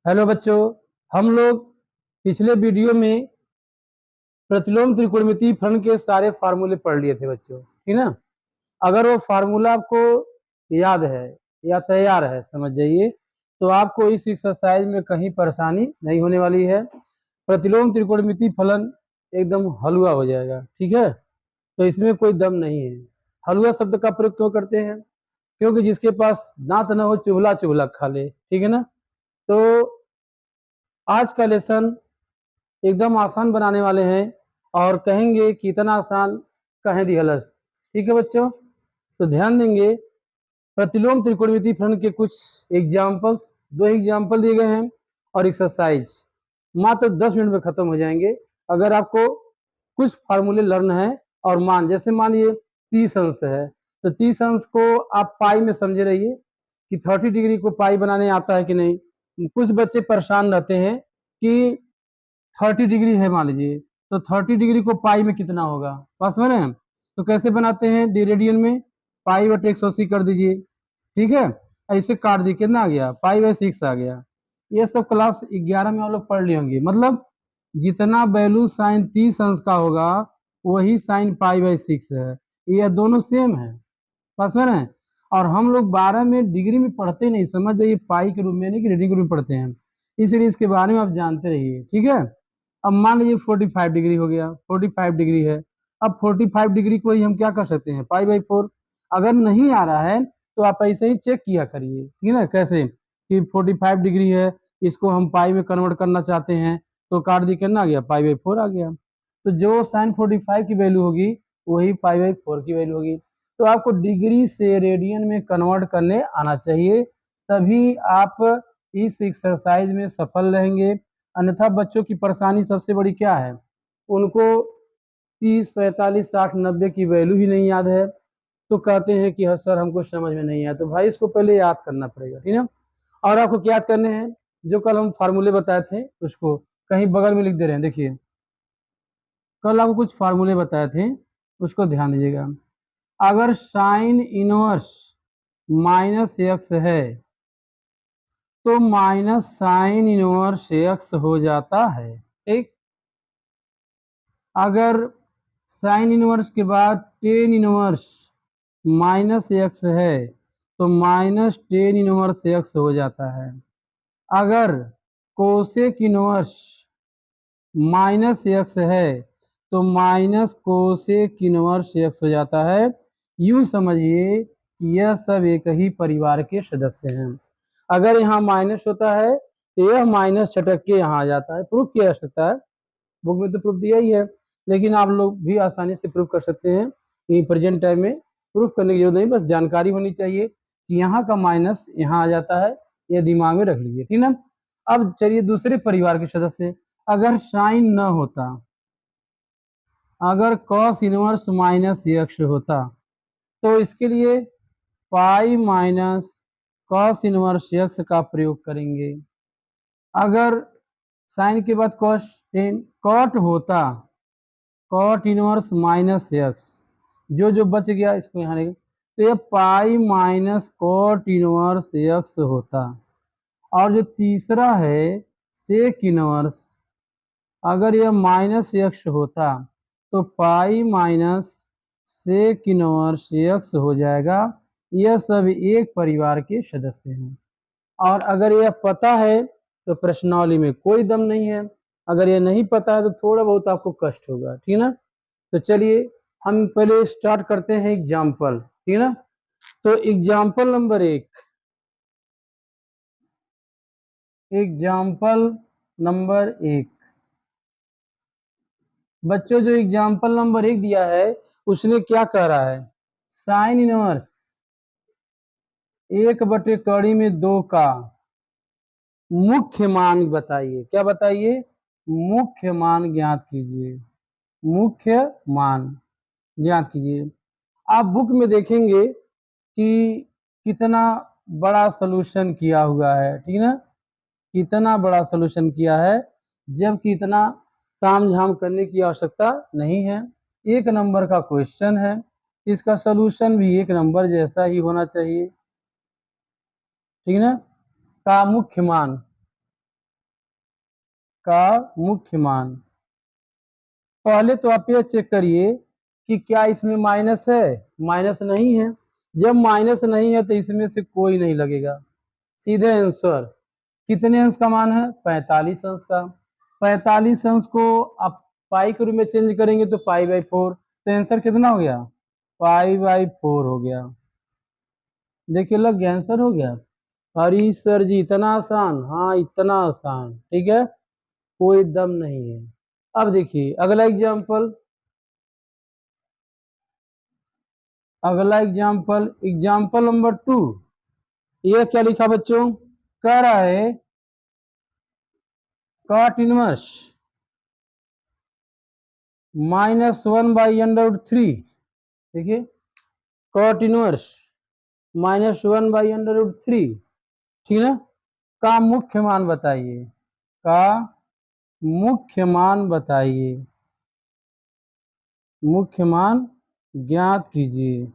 Hello बच्चों, हम लोग पिछले वीडियो में प्रतिलोम त्रिकोणमितीय फलन के सारे फार्मूले पढ़ लिए थे बच्चों, ठीक ना। अगर वो फार्मूला आपको याद है या तैयार है समझ जाइए, तो आपको इस एक्सरसाइज में कहीं परेशानी नहीं होने वाली है। प्रतिलोम त्रिकोणमितीय फलन एकदम हलवा हो जाएगा, ठीक है। तो इसमें कोई दम नहीं है। हलवा शब्द का प्रयोग क्यों करते हैं? क्योंकि जिसके पास दांत न हो चुभला चुभला खा ले, ठीक है ना। तो आज का लेसन एकदम आसान बनाने वाले हैं और कहेंगे कि इतना आसान कहें दी हलस, ठीक है बच्चों। तो ध्यान देंगे, प्रतिलोम त्रिकोणमितीय फलन के कुछ एग्जाम्पल्स, दो एग्जाम्पल दिए गए हैं और एक्सरसाइज मात्र 10 मिनट में खत्म हो जाएंगे। अगर आपको कुछ फार्मूले लर्न है और जैसे मान लीजिए 30 अंश है, तो 30 अंश को आप पाई में समझे रहिए कि 30 डिग्री को पाई बनाने आता है कि नहीं। कुछ बच्चे परेशान रहते हैं कि 30 डिग्री है मान लीजिए, तो 30 डिग्री को पाई में कितना होगा, पास में हम तो कैसे बनाते हैं, रेडियन में पाई बटे 180 कर दीजिए, ठीक है। ऐसे काट दी, कितना आ गया, पाई बाई 6 आ गया। ये सब क्लास 11 में आप लोग पढ़ लिए होंगे। मतलब जितना वैल्यू साइन 30 अंश का होगा वही साइन पाई बाई 6 है। ये दोनों सेम है, पास में है। और हम लोग 12 में डिग्री में पढ़ते नहीं, समझ जाइए, पाई के रूप में नहीं कि रेडियन के रूप में पढ़ते हैं, इसलिए इसके बारे में आप जानते रहिए, ठीक है। अब मान लीजिए 45 डिग्री हो गया, 45 डिग्री है। अब 45 डिग्री को ही हम क्या कर सकते हैं, पाई बाई 4। अगर नहीं आ रहा है तो आप ऐसे ही चेक किया करिए, ठीक है ना। कैसे कि 45 डिग्री है, इसको हम पाई में कन्वर्ट करना चाहते हैं, तो काट दी, कितना आ गया, पाई बाई 4 आ गया। तो जो साइन 45 की वैल्यू होगी वही पाई बाई 4 की वैल्यू होगी। तो आपको डिग्री से रेडियन में कन्वर्ट करने आना चाहिए, तभी आप इस एक्सरसाइज में सफल रहेंगे। अन्यथा बच्चों की परेशानी सबसे बड़ी क्या है, उनको 30 45 60 90 की वैल्यू ही नहीं याद है, तो कहते हैं कि हाँ सर हमको समझ में नहीं आया। तो भाई इसको पहले याद करना पड़ेगा, ठीक है। और आपको क्या याद करने हैं, जो कल हम फार्मूले बताए थे उसको कहीं बगल में लिख दे रहे हैं, देखिए कल आपको कुछ फार्मूले बताए थे, उसको ध्यान दीजिएगा। अगर साइन इनवर्स माइनस एक्स है तो माइनस साइन इनवर्स एक्स हो जाता है, ठीक। अगर साइन इनवर्स के बाद टेन इनवर्स माइनस एक्स है तो माइनस टेन इनवर्स एक्स हो जाता है। अगर कोसेक इनवर्स माइनस एक्स है तो माइनस कोसेक इनवर्स एक्स हो जाता है। यूं समझिए कि यह सब एक ही परिवार के सदस्य हैं। अगर यहाँ माइनस होता है तो यह माइनस छटक के यहाँ आ जाता है। प्रूफ किया जा सकता है, बुक में तो प्रूफ दिया ही है, लेकिन आप लोग भी आसानी से प्रूफ कर सकते हैं कि प्रेजेंट टाइम में प्रूफ करने की जरूरत नहीं, बस जानकारी होनी चाहिए कि यहाँ का माइनस यहाँ आ जाता है, ये दिमाग में रख लीजिए, ठीक ना। अब चलिए दूसरे परिवार के सदस्य, अगर साइन न होता, अगर कॉस इनवर्स माइनस एक्स होता, तो इसके लिए pi minus cos inverse x का प्रयोग करेंगे। अगर साइन के बाद कॉस टेन कॉट होता, कॉट इनवर्स माइनस एक्स, जो बच गया इसको यहाँ लेंगे, तो ये pi minus cot inverse x होता। और जो तीसरा है सेक इनवर्स, अगर यह माइनस एक्स होता तो pi minus sec inverse x हो जाएगा। यह सब एक परिवार के सदस्य हैं। और अगर यह पता है तो प्रश्नावली में कोई दम नहीं है, अगर यह नहीं पता है तो थोड़ा बहुत आपको कष्ट होगा, ठीक ना। तो चलिए हम पहले स्टार्ट करते हैं एग्जाम्पल, ठीक ना। तो एग्जाम्पल नंबर 1, एग्जाम्पल नंबर 1, बच्चों जो एग्जाम्पल नंबर 1 दिया है उसने क्या कह रहा है, साइन इनवर्स 1/2 का मुख्य मान बताइए। क्या बताइए, मुख्य मान ज्ञात कीजिए, मुख्य मान ज्ञात कीजिए। आप बुक में देखेंगे कि कितना बड़ा सॉल्यूशन किया हुआ है, ठीक ना, कितना बड़ा सॉल्यूशन किया है, जबकि इतना तामझाम करने की आवश्यकता नहीं है। 1 नंबर का क्वेश्चन है, इसका सॉल्यूशन भी 1 नंबर जैसा ही होना चाहिए, ठीक ना। का मुख्य मान का मुख्य मान। पहले तो आप ये चेक करिए कि क्या इसमें माइनस है, माइनस नहीं है। जब माइनस नहीं है तो इसमें से कोई नहीं लगेगा, सीधे आंसर। कितने अंश का मान है, 45 अंश का। 45 अंश को आप पाई के रूप में चेंज करेंगे तो पाई/4, तो आंसर कितना हो गया, पाई/4 हो गया। देखिए लग गया, आंसर हो गया। अरे सर जी इतना आसान, हाँ इतना आसान, ठीक है, कोई दम नहीं है। अब देखिए अगला एग्जाम्पल, एग्जाम्पल नंबर 2। ये क्या लिखा बच्चों, कह रहा है cot इनवर्स -1/√3। देखिए cot इनवर्स -1/√3, ठीक है ना, का मुख्य मान बताइए, का मुख्य मान बताइए, मुख्य मान ज्ञात कीजिए।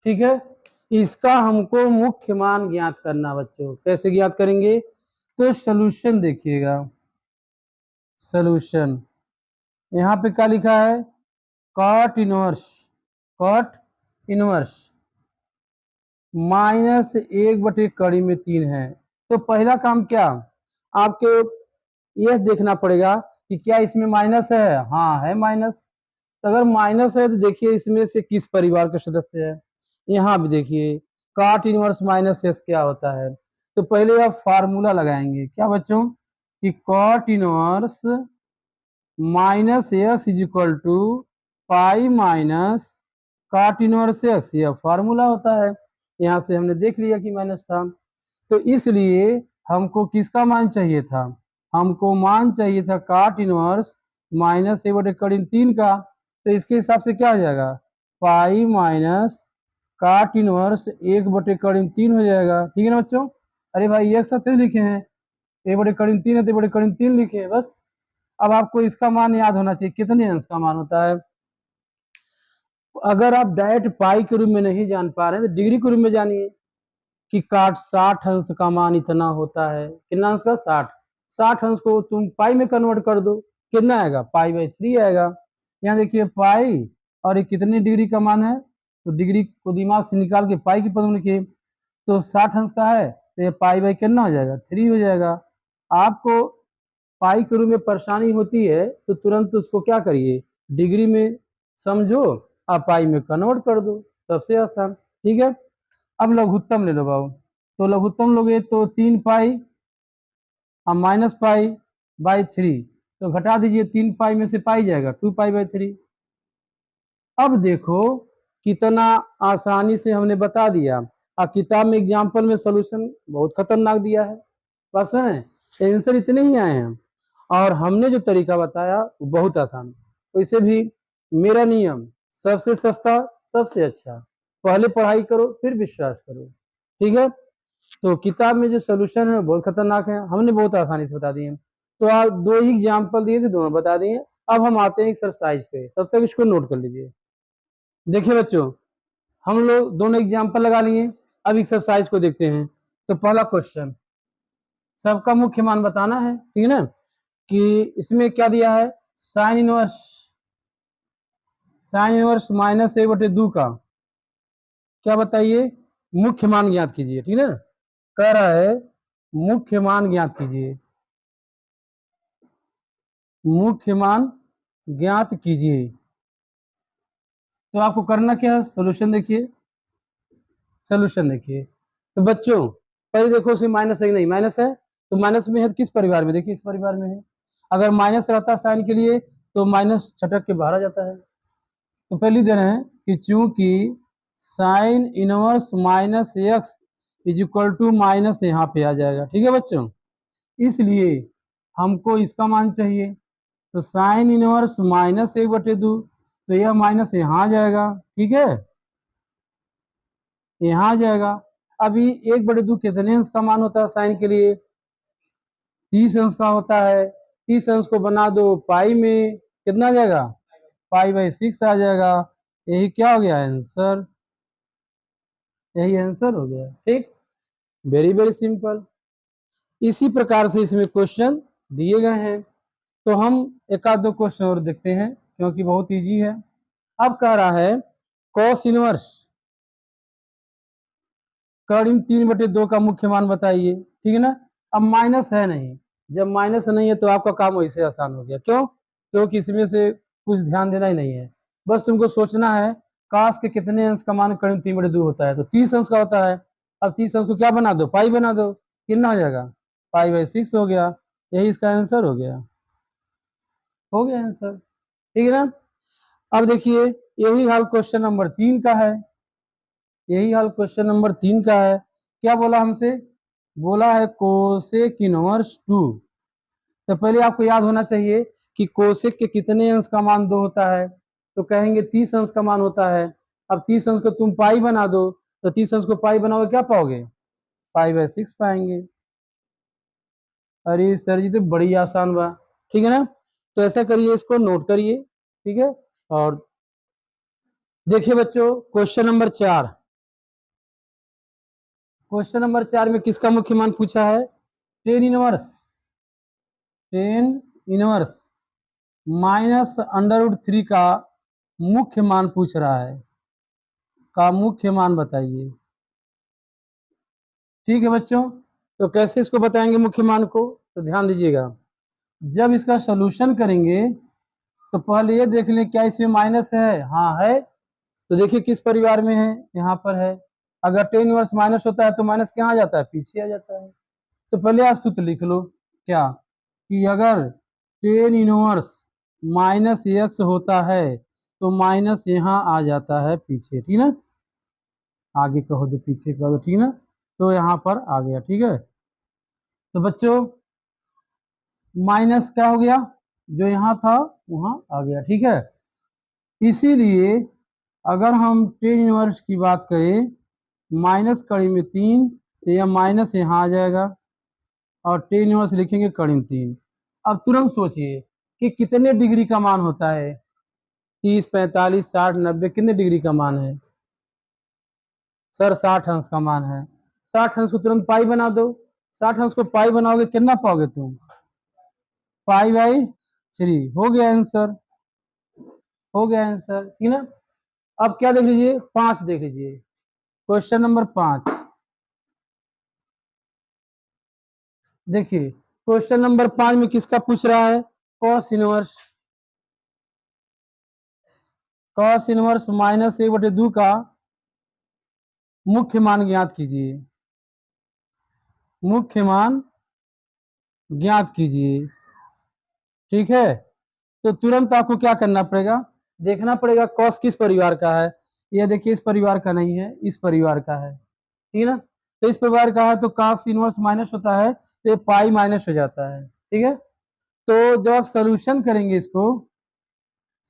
ठीक है, इसका हमको मुख्य मान ज्ञात करना बच्चों, कैसे ज्ञात करेंगे, तो सॉल्यूशन देखिएगा। सॉल्यूशन यहाँ पे क्या लिखा है, cot इनवर्स, cot इनवर्स -1/3 है। तो पहला काम क्या, आपके ये देखना पड़ेगा कि क्या इसमें माइनस है, हाँ है माइनस। तो अगर माइनस है तो देखिए इसमें से किस परिवार के सदस्य है। यहाँ भी देखिए cot इनवर्स -s क्या होता है। तो पहले आप फार्मूला लगाएंगे, क्या बच्चों, कि cot inverse -x = pi minus cot inverse x, यह फार्मूला होता है। यहाँ से हमने देख लिया कि माइनस था, तो इसलिए हमको किसका मान चाहिए था, हमको मान चाहिए था cot इनवर्स -1/3 का। तो इसके हिसाब से क्या हो जाएगा, पाई माइनस cot इनवर्स 1/3 हो जाएगा, ठीक है ना बच्चों। अरे भाई एक साथ ही लिखे हैं, 1/3 है तो 1/3 लिखे हैं बस। अब आपको इसका मान याद होना चाहिए, कितने अंश का मान होता है। अगर आप डायरेक्ट पाई के रूप में नहीं जान पा रहे हैं तो डिग्री के रूप में जानिए कि cot 60 अंश का मान इतना होता है। कितना अंश का, 60। 60 अंश को तुम पाई में कन्वर्ट कर दो, कितना आएगा, पाई/3 आएगा। यहाँ देखिए पाई और ये कितनी डिग्री का मान है, तो डिग्री को दिमाग से निकाल के पाई की पद में लिखिए। तो 60 अंश का है तो ये पाई कितना हो जाएगा, 3 हो जाएगा। आपको पाई के रूप में परेशानी होती है तो तुरंत उसको क्या करिए, डिग्री में समझो, आप पाई में कन्वर्ट कर दो, सबसे आसान, ठीक है। अब लघुत्तम ले लो बाबू, तो लघुत्तम लोगे तो 3 पाई और -पाई/3, तो घटा दीजिए, 3 पाई में से पाई जाएगा 2 पाई/3। अब देखो कितना आसानी से हमने बता दिया, और किताब में एग्जाम्पल में सॉल्यूशन बहुत खतरनाक दिया है, बस है आंसर इतने ही आए हैं, और हमने जो तरीका बताया वो बहुत आसान। वैसे भी मेरा नियम, सबसे सस्ता सबसे अच्छा, पहले पढ़ाई करो फिर विश्वास करो, ठीक है। तो किताब में जो सोल्यूशन है बहुत खतरनाक है, हमने बहुत आसानी से बता दिए। तो आप 2 ही एग्जाम्पल दिए थे, दोनों बता दिए। अब हम आते हैं एक्सरसाइज पे, तब तक इसको नोट कर लीजिए। देखिए बच्चों हम लोग दोनों एग्जाम्पल लगा लिए, अब एक्सरसाइज को देखते हैं। तो पहला क्वेश्चन, सबका मुख्य मान बताना है, ठीक है ना, कि इसमें क्या दिया है, साइन इनवर्स -1/2 का क्या बताइए, मुख्य मान ज्ञात कीजिए, ठीक है ना, कह रहा है मुख्य मान ज्ञात कीजिए, मुख्य मान ज्ञात कीजिए। तो आपको करना क्या है, सोल्यूशन देखिए, सोल्यूशन देखिए। तो बच्चों पहले देखो उसमें माइनस है कि नहीं, माइनस है, तो माइनस में है तो किस परिवार में, देखिए इस परिवार में है। अगर माइनस रहता साइन के लिए तो माइनस छटक के बाहर आ जाता है। तो पहले दे रहे हैं कि चूंकि साइन इनवर्स -x = माइनस, यहाँ पे आ जाएगा, ठीक है बच्चों, इसलिए हमको इसका मान चाहिए। तो साइन इनवर्स -1/2, तो यह माइनस यहाँ आ जाएगा, ठीक है, यहाँ आ जाएगा। अभी 1/2 कितने अंश का मान होता है साइन के लिए, 30 अंश का होता है। 30 अंश को बना दो पाई में, कितना आ जाएगा, पाई/6 आ जाएगा। यही क्या हो गया आंसर, यही आंसर हो गया, ठीक, वेरी वेरी सिंपल। इसी प्रकार से इसमें क्वेश्चन दिए गए हैं। तो हम एक आध दो क्वेश्चन और देखते हैं क्योंकि बहुत इजी है। अब कह रहा है कॉस इनवर्स करीब 3/2 का मुख्य मान बताइए, ठीक है ना। अब माइनस है नहीं, जब माइनस नहीं है तो आपका काम वैसे आसान हो गया। क्यों? क्योंकि इसमें से कुछ ध्यान देना ही नहीं है, बस तुमको सोचना है काश के कितने अंश का मान करीब 3/2 होता है, तो 30 अंश का होता है। अब 30 अंश को क्या बना दो, पाई बना दो, कितना हो जाएगा, पाई/6 हो गया। यही इसका आंसर हो गया, हो गया आंसर, ठीक है ना। अब देखिए यही हाल क्वेश्चन नंबर 3 का है, यही हाल क्वेश्चन नंबर 3 का है। क्या बोला हमसे, बोला है कोसेक इनवर्स 2। तो पहले आपको याद होना चाहिए कि कोसेक के कितने अंश का मान 2 होता है, तो कहेंगे 30 अंश का मान होता है। अब 30 अंश को तुम पाई बना दो, तो 30 अंश को पाई बनाओगे क्या पाओगे, पाई/6 पाएंगे। अरे सर जी तो बड़ी आसान बा, ठीक है ना। तो ऐसा करिए, इसको नोट करिए, ठीक है। और देखिए बच्चों क्वेश्चन नंबर 4, क्वेश्चन नंबर 4 में किसका मुख्य मान पूछा है, टेन इनवर्स -√3 का मुख्य मान पूछ रहा है, का मुख्य मान बताइए। ठीक है बच्चों, तो कैसे इसको बताएंगे मुख्य मान को, तो ध्यान दीजिएगा। जब इसका सॉल्यूशन करेंगे तो पहले ये देख लें क्या इसमें माइनस है, हाँ है। तो देखिए किस परिवार में है, यहाँ पर है। अगर टेन इनवर्स माइनस होता है तो माइनस कहाँ आ जाता है, पीछे आ जाता है। तो पहले आप सूत्र लिख लो, क्या कि अगर टेन इनवर्स -x होता है तो माइनस यहाँ आ जाता है पीछे, ठीक ना। आगे कहो तो पीछे कहो तो, ठीक ना। तो यहाँ पर आ गया, ठीक है। तो बच्चों माइनस क्या हो गया, जो यहाँ था वहां आ गया, ठीक है। इसीलिए अगर हम टेन इनवर्स की बात करें माइनस कड़ी में 3, तो यह माइनस यहाँ आ जाएगा और टेन इनवर्स लिखेंगे कड़ी 3। अब तुरंत सोचिए कि कितने डिग्री का मान होता है, 30, 45, 60, 90, कितने डिग्री का मान है सर, 60 अंश का मान है। 60 अंश को तुरंत पाई बना दो, 60 अंश को पाई बनाओगे कितना पाओगे तुम, पाई/3, हो गया आंसर, हो गया आंसर, ठीक ना। अब क्या देख लीजिए, 5 देख लीजिए, क्वेश्चन नंबर 5 देखिए। क्वेश्चन नंबर 5 में किसका पूछ रहा है, कॉस इनवर्स -1/2 का मुख्य मान ज्ञात कीजिए, मुख्य मान ज्ञात कीजिए, ठीक है। तो तुरंत आपको क्या करना पड़ेगा, देखना पड़ेगा कॉस किस परिवार का है। ये देखिए इस परिवार का नहीं है, इस परिवार का है, ठीक है ना। तो इस परिवार का है तो कॉस इनवर्स माइनस होता है तो ये पाई माइनस हो जाता है, ठीक है। तो जब आप सोल्यूशन करेंगे, इसको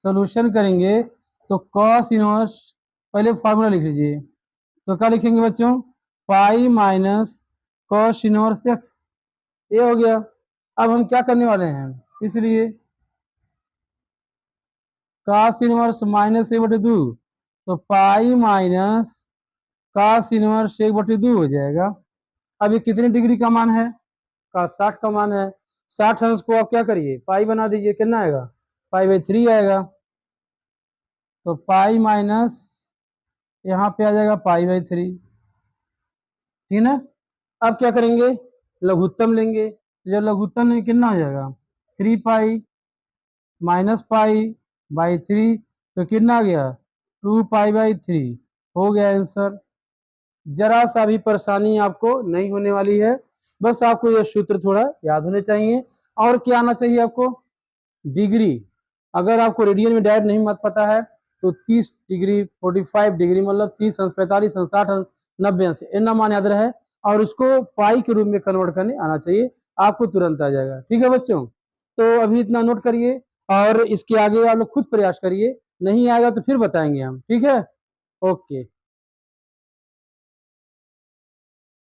सोल्यूशन करेंगे तो कॉस इनवर्स, पहले फॉर्मूला लिख लीजिए। तो क्या लिखेंगे बच्चों, पाई माइनस कॉस इनवर्स एक्स, ये हो गया। अब हम क्या करने वाले हैं, इसलिए कॉस इनवर्स -1/2, तो पाई माइनस कॉस इनवर्स 1/2 हो जाएगा। अब ये कितनी डिग्री का मान है, का 60 का मान है। 60 अंश को आप क्या करिए, पाई बना दीजिए, कितना आएगा, पाई/3 आएगा। तो पाई माइनस यहाँ पे आ जाएगा पाई/3, ठीक है। अब क्या करेंगे, लघुत्तम लेंगे। जब लघुत्तम लेंगे कितना हो जाएगा, 3 पाई -पाई/3, तो कितना आ गया, 2 पाई/3, हो गया आंसर। जरा सा भी परेशानी आपको नहीं होने वाली है, बस आपको यह सूत्र थोड़ा याद होने चाहिए। और क्या आना चाहिए आपको, डिग्री। अगर आपको रेडियन में डायरेक्ट नहीं मत पता है तो 30 डिग्री, 45 डिग्री, मतलब 30 अंश, 45 अंश, 60 अंश, 90 अंश, इतना मान याद रहे और उसको पाई के रूप में कन्वर्ट करने आना चाहिए, आपको तुरंत आ जाएगा, ठीक है बच्चों। तो अभी इतना नोट करिए और इसके आगे आप लोग खुद प्रयास करिए, नहीं आएगा तो फिर बताएंगे हम, ठीक है। ओके।